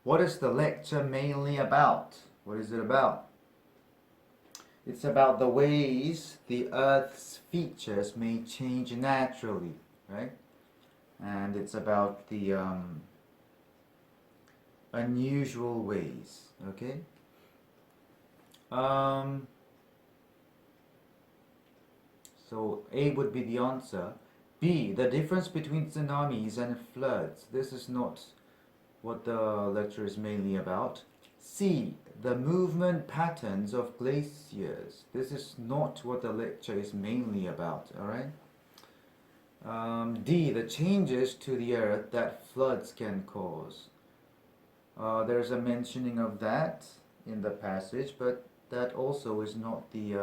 What is the lecture mainly about? What is it about? It's about the ways the Earth's features may change naturally, right? And it's about the unusual ways, okay? So A would be the answer. B, the difference between tsunamis and floods. This is not what the lecture is mainly about. C, the movement patterns of glaciers. This is not what the lecture is mainly about, alright? D, the changes to the earth that floods can cause. There's a mentioning of that in the passage, but that also is not the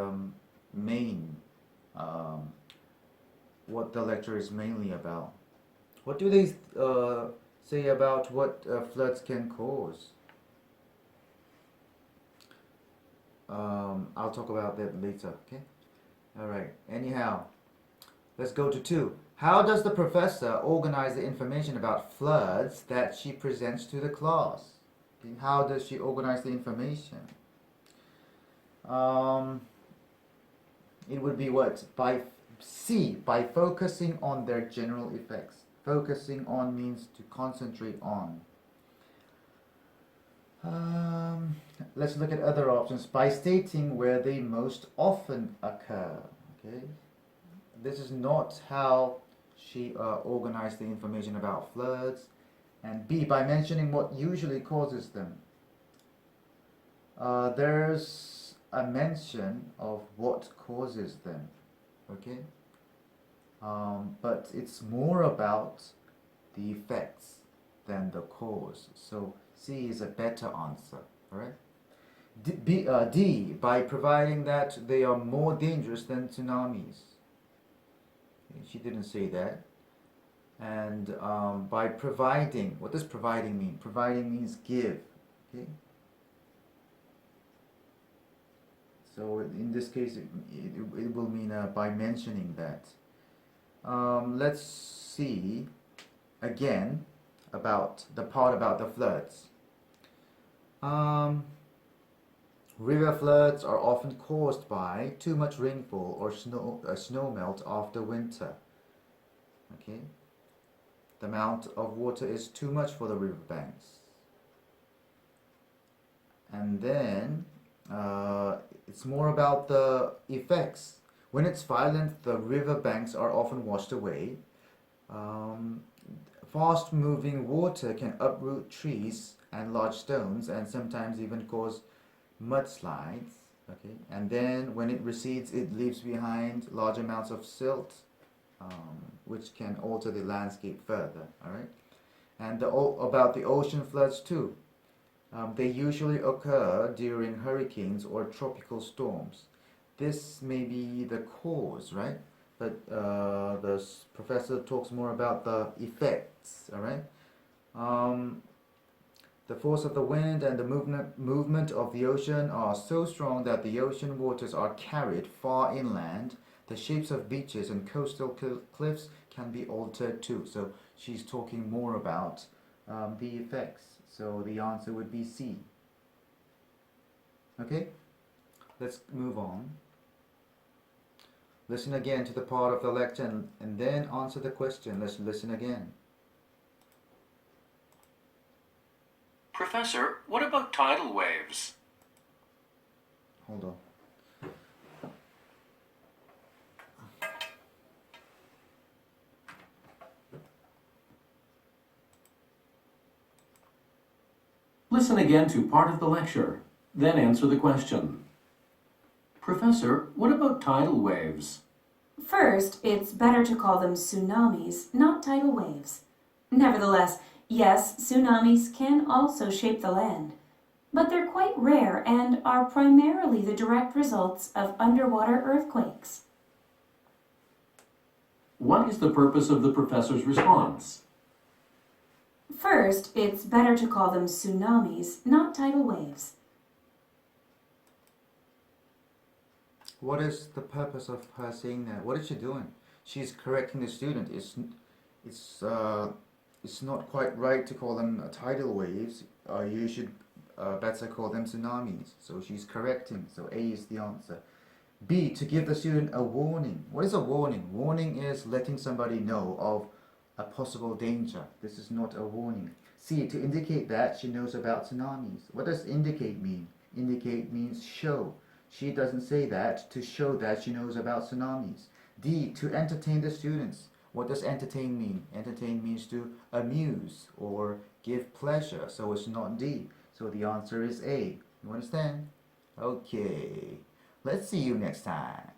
main, what the lecture is mainly about. What do they say about what floods can cause? I'll talk about that later, okay? Alright, anyhow, let's go to 2. How does the professor organize the information about floods that she presents to the class? Okay, how does she organize the information? It would be what? By C, by focusing on their general effects. Focusing on means to concentrate on. Let's look at other options. By stating where they most often occur. Okay, this is not how she organized the information about floods. And B, by mentioning what usually causes them. There's a mention of what causes them. Okay, but it's more about the effects than the cause. So C is a better answer. Alright. D, by providing that they are more dangerous than tsunamis. She didn't say that. And by providing, what does providing mean? Providing means give. Okay. So in this case, it will mean by mentioning that. Let's see again about the part about the floods. River floods are often caused by too much rainfall or snow melt after winter. Okay, the amount of water is too much for the riverbanks. And then it's more about the effects. When it's violent, the riverbanks are often washed away. Fast-moving water can uproot trees and large stones and sometimes even cause mudslides. Okay, and then when it recedes, it leaves behind large amounts of silt, which can alter the landscape further. All right, and about the ocean floods too. They usually occur during hurricanes or tropical storms. This may be the cause, right? But the professor talks more about the effects. All right. The force of the wind and the movement of the ocean are so strong that the ocean waters are carried far inland. The shapes of beaches and coastal cliffs can be altered too. So she's talking more about the effects. So the answer would be C. Okay, let's move on. Listen again to the part of the lecture and then answer the question. Let's listen again. Professor, what about tidal waves? Hold on. Listen again to part of the lecture, then answer the question. Professor, what about tidal waves? First, it's better to call them tsunamis, not tidal waves. Nevertheless, yes, tsunamis can also shape the land, but they're quite rare and are primarily the direct results of underwater earthquakes. What is the purpose of the professor's response? First, it's better to call them tsunamis, not tidal waves. What is the purpose of her saying that? What is she doing? She's correcting the student. It's not quite right to call them tidal waves. you should better call them tsunamis. So she's correcting. So A is the answer. B, to give the student a warning. What is a warning? Warning is letting somebody know of a possible danger. This is not a warning. C, to indicate that she knows about tsunamis. What does indicate mean? Indicate means show. She doesn't say that to show that she knows about tsunamis. D, to entertain the students. What does entertain mean? Entertain means to amuse or give pleasure. So it's not D. So the answer is A. You understand? Okay. Let's see you next time.